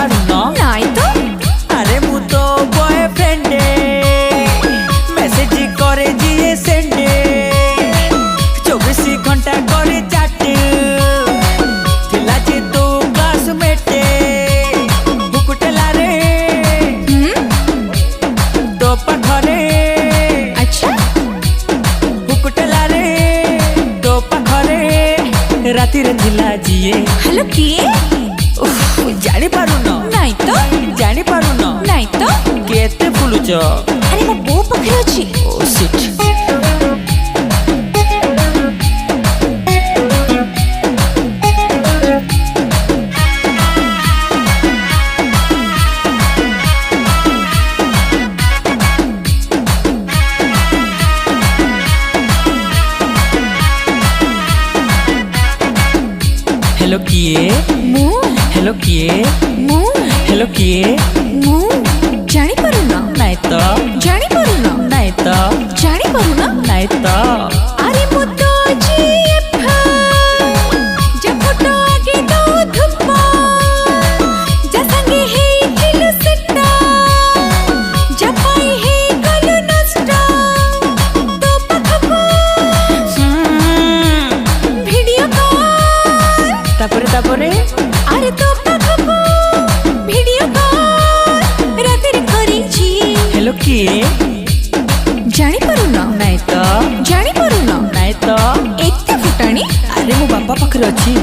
पारू न नाई तो अरे मु तो बॉयफ्रेंड मेसेज करे जिए सेंड 24 घंटा करे चैट थिला जे तो क्लासमेट हुकुटेला रे तो पाखरे अच्छा हुकुटेला रे तो पाखरे राति रे थिला जिए हेलो किए जानी पारू न नाई तो जानी पारू न नाई तो केते फुलुच अरे मो बो पखरे अछि ओ शिट हेलो किए मु हेलो किए मु हेलो किए मु जानी पारू ना नाई तो जानी पारू ना नाई तो जानी पारू ना नाई तो अरे मु तो जीएफ जे फोटो आगे तो धुपा जा संगे हे किलो सिट्टा जा पाई हे कलो नष्टा तो पखपो वीडियो कॉल तापरे अरे तो पखपो वीडियो कॉल रात रे करी छी हेलो किए जानी पारू ना नाई तो जानी पारू ना नाई तो एते फुटाणी अरे मो बापा पाखरे अछि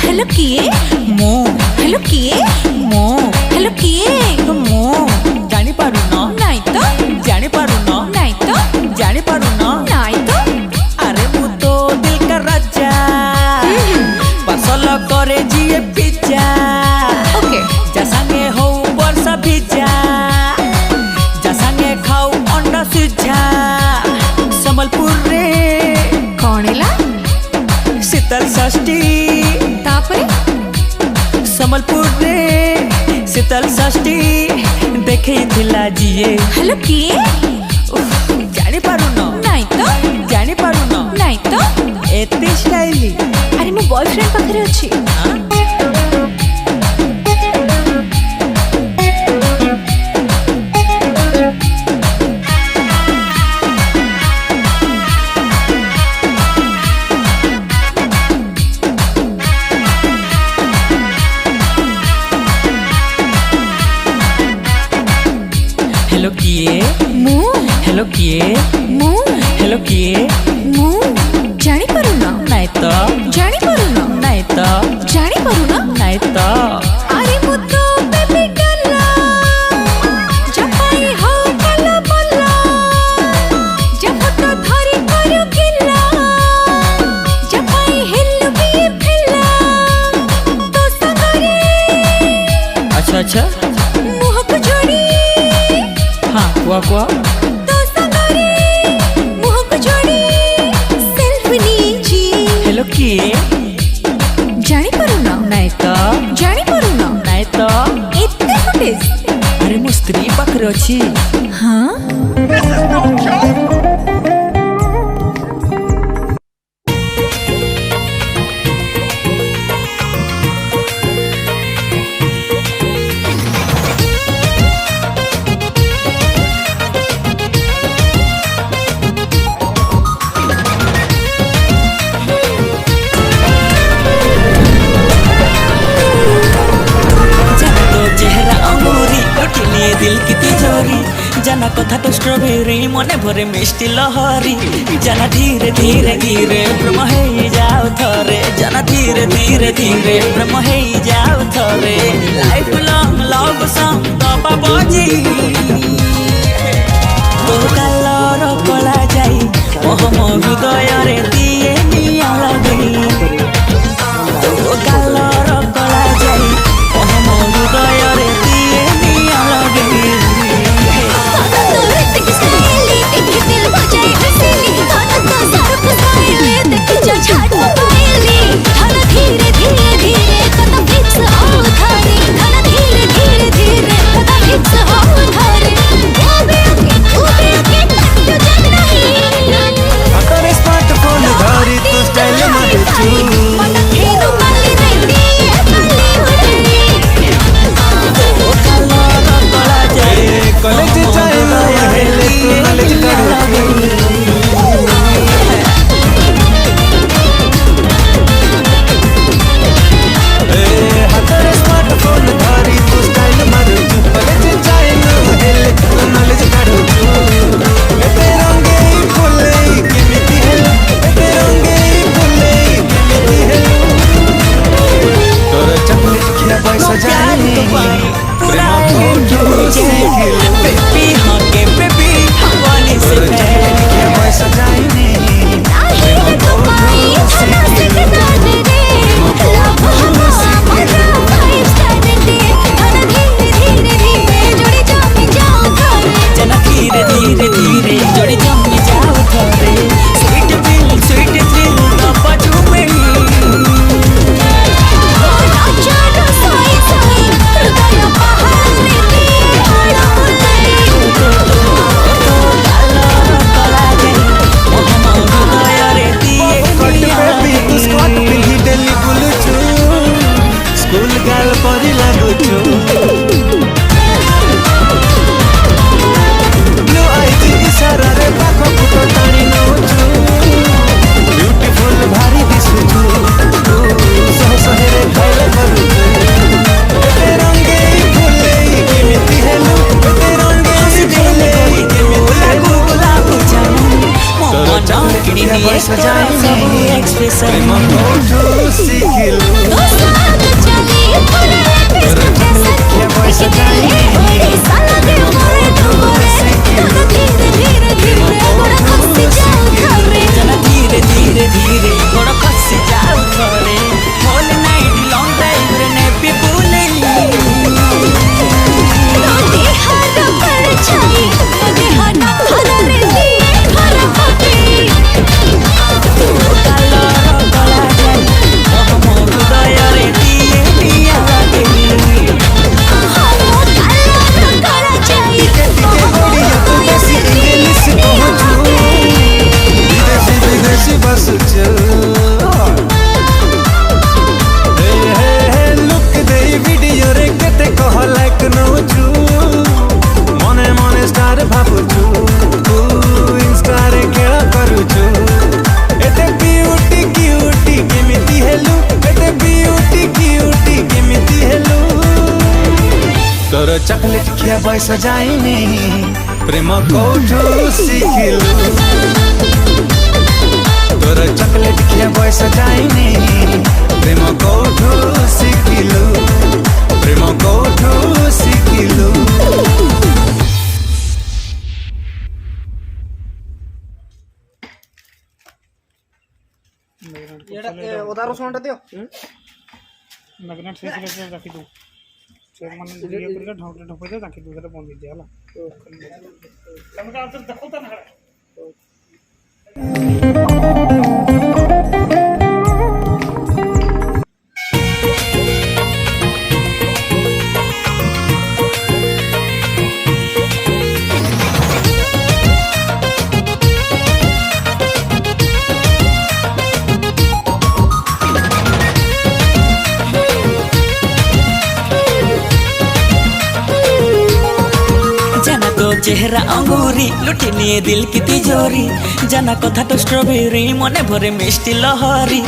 हेलो किए मो हेलो किए मो हेलो किए मो जानी पारू न नाई तो जानी पारू न नाई तो जानी पारू न नाई तो अरे मु तो दिल का राजा पसल करे जिए पिज्जा ओके जा संगे हो वर्षा भिजा जा संगे खाऊ अंडा सिझा संबलपुर रे कोणेला शीतल षष्ठी तापरे संबलपुर रे शीतल षष्ठी देखे थिला जिए हेलो किए जानी पारू न नाई तो जानी पारू न नाई तो एते स्टाइली अरे मो बॉयफ्रेंड पाखरे अछि हेलो किए मु हेलो किए मु हेलो किए मु जानी पारू ना नाई तो जानी पारू ना नाई तो जानी पारू ना नाई तो अरे मु तो बेबी डल्ला जा पाई हो कला बल्ला जा फोटो धरी करू किल्ला जा पाई हिल भी फिल्ला तो संगरे अच्छा मुह को जोड़ी हाँ कुआ तो संगरे मुह को जोड़ी सेल्फी लीजी हेलो किए जानी पारू ना नाई तो जानी पारू ना नाई तो एते फुटेज अरे मो स्त्री पाखरे अछि हाँ तो चेहरा अंगूरी लुटिलिए दिल की तिजोरी जाना कथा तो स्ट्रॉबेरी मने भरे मिष्टी लहरी जाना धीरे धीरे धीरे प्रेम हे जाओ थरे जाना धीरे धीरे धीरे प्रेम हे जाओ थरे लाइफ लॉन्ग लव सॉन्ग दबा बजी तो कलर कला जाई मोह मो हृदय रे दिए निया लगे तो कलर कला जाई मोह मो हृदय रे दिए निया लगे दिल बजाए हसीली, तो सारा पुसाए देख जा मन खेनु काली रेडी काली उड़नी तो कलर कला जाए कॉलेज जाइलो हेले तू नॉलेज करू हाथरे स्मार्टफोन धरी तू स्टाइल मारू कॉलेज जाइलो हेले तू नॉलेज करू एते रंगे फुले केमिति हेलो एते रंगे फुले केमिति हेलो तोर चॉकलेट खिया पैसा जानी पूरा फोटो सिखिलो बेबी हाँ के बेबी हवानी से खिया पैसा जानी नाही तो पाई खाना सिखना रे लव हमारा फाइव स्टार दे खाना धीरे धीरे धीरे जोड़ी जमी जाओ घर जना धीरे धीरे धीरे जोड़ी जमी जाओ थोड़े स्वीट बिल स्वीट थ्रिल का बाजू में राजा साई साई हृदय पहाड़ ने आड़ा तू स्कॉट पिंधी डेली बुलुचु स्कूल गर्ल परी लागुचु ब्लू आईज इशारा रे पाखो फुटो टाणी नउचु ब्यूटीफुल भारी दिसुचु सहे सहे रे खाइले करुचु एते रंगे फुले केमिति हेलु एते रंगे फुले केमिति लागु गुलाब जामुन तोर मोमो चॉकलेट किनी खिया पैसा जानी सब एक्सप्रेशन प्रेम कोठो सिखिलु दोस्तान चली पूरा खिया पैसा जानी बड़ी साला दे मोरे तुम्हारे धीरे धीरे धीरे बड़ा खुशी जाओ घरे जना धीरे धीरे धीरे गोड़ खसी जाओ थोड़े होल नाइट लॉन्ग ड्राइव रे नेपी बुले नदी हाथ पर छाई नदी हाथ हरा रे दिए हरा पापी तो कलर कला जाए मोह हृदय रे दिए दिया लगे हम कलर करा जाई बढ़िया तू कैसी इंग्लिश पहुंचू विदेशी विदेशी बस चल हे लुक दे वीडियो रे केते कह लाइक नउचू मने मने स्टार भाबुचू तू इंस्टा रे केला करूचू एते ब्यूटी क्यूटी केमिति हेलु एते ब्यूटी क्यूटी केमिति हेलु तोर चॉकलेट खिया पैसा जाइनी प्रेम कोठो सिखिलु तोर चॉकलेट खिया पैसा जाइनी प्रेम कोठो सिखिलु प्रेम कोठो सिखिलु ଅଦା ରସୁଣଟା ଦିଅ ମ୍ୟାଗ୍ନେଟ୍ ସେଇଥିରେ ରଖିଦେବୁ ସେ ମାନେ ଇଏ କରିକି ଢଙ୍କିରେ ଢପେଇ ଦେ ତାଙ୍କେ ଦୁଧରେ ବନ୍ଦେଇ ଦିଅ ହେଲା ତମେ ଆଉ ଥରେ ଦେଖାଉ ତା ନା जना तो चेहरा अंगूरी लुटी निये दिल की तिजोरी जना कथा तो स्ट्रॉबेरी मने भरे मिष्टी लहरी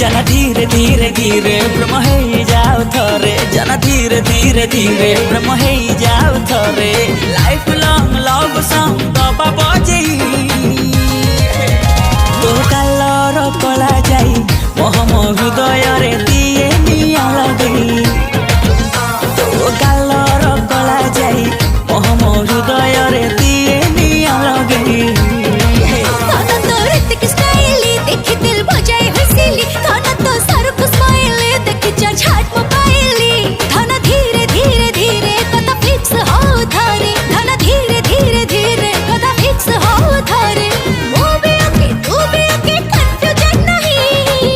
जना धीरे धीरे धीरे प्रेम हे जाओ थरे जना धीरे धीरे धीरे प्रेम हे जाओ थरे लाइफ लॉन्ग लव सॉन्ग दबा बजेई तो कलर कला जाई मोह हृदय रे दिए निया लगे तो कलर कला जाई मोह हृदय रे दिए निया लगे खाना तो ऋतिक स्टाइल देखी दिल बजाए हसीली खाना तो शाहरुख स्माइल देखी झाट मोबाइली खाना धीरे धीरे धीरे कदा फिक्स हो धारे खाना धीरे धीरे धीरे कदा फिक्स हो धारे वो भी ओके तू भी ओके कंफ्यूजन नहीं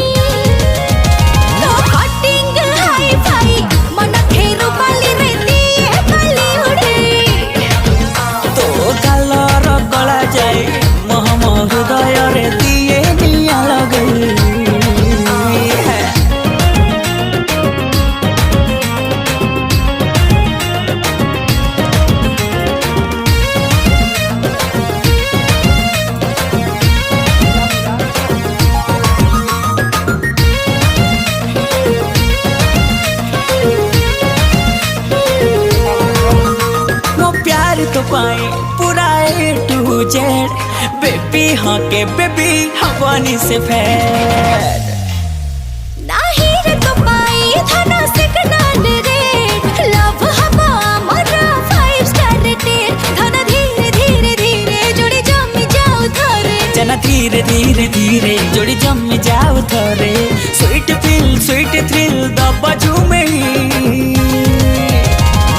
पाए पूरा A to Z बेबी हाँ के बेबी हवानी से फेड नाही रे तो पाई धना सिग्नल रेट लव हवा मरा 5 स्टार रेटेड धना धीरे धीरे धीरे जोड़ी जम जाओ थोरे जना धीरे धीरे धीरे जोड़ी जम जाओ थोरे स्वीट फील स्वीट थ्रिल दबा झूमे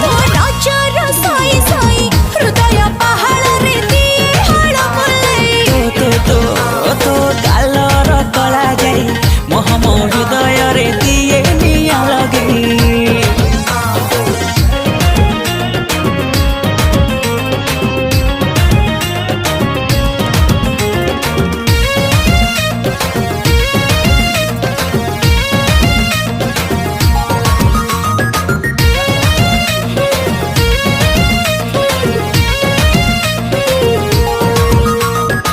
ओ नजर सोई सोई हृदय पहाड़ रे दिए हाड़ मुल्ले तो गालर कला जाई मोह मो हृदय रे दिए निया लगे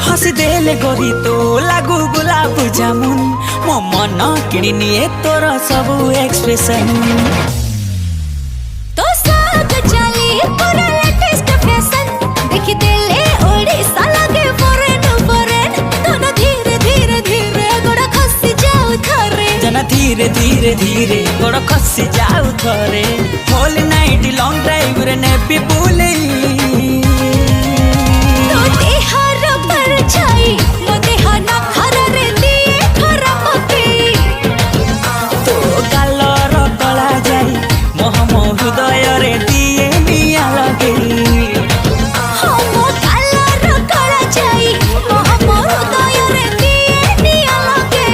हसी देले गोरी तो लागू गुलाब जामुन मो मन किणी निए तोर सब एक्सप्रेशन तो साग चली पूरा लेटेस्ट फैशन देखि देले ओडिसा लागे फॉरेन धना धीरे धीरे धीरे गोड़ा खसी जाओ थरे जना धीरे धीरे धीरे गोड़ खसी जाऊ थरे होल नाइट लॉन्ग ड्राइव रे नेबी बुले तो देहर पर छाई मो देह ना खर रे दिए खरा पकी तो गालर कला जाई मोह मो हृदय रे दिए निया लगे हाँ मो कलर कला जाई मोह मो हृदय रे दिए निया लगे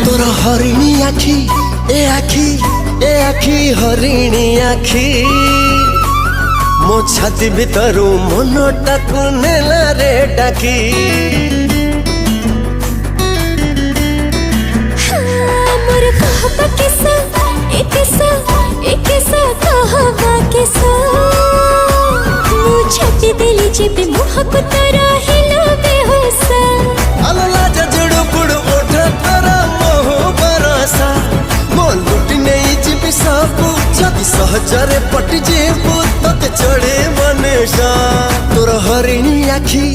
तोर हरिणी आखी ए आखी ए आखी हरिणी आखी मो छाती भितरु मनटाकु नेला रे डाकी मोर कहबा किसा एकसा कहबा किसा मु छाती दिली जेबे मुहक तोरा हिलो बेहोसा अलला जजुडु कुडु ओठ तोरा मोह बरसा मो लुटी नहीं जीबी सबु जदि सहजरे पटि जेबु तते चढ़े मनेशा तोर हरिणी आखी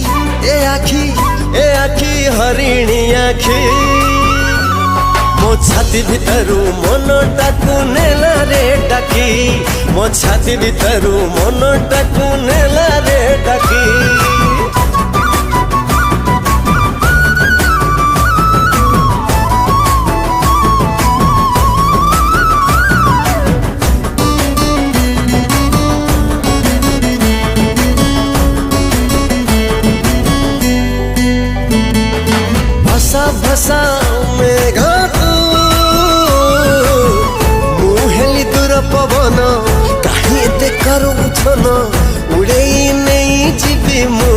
ए आखी हरिणी आखी मो छाती भितरु मनटाकु नेला रे डाकी मो छाती भितरु मनटाकु नेला रे डाकी भसा भसा मेघ तू मुहेली दूर पवन काहे एते करू छन उड़ेई नहीं जीवी मु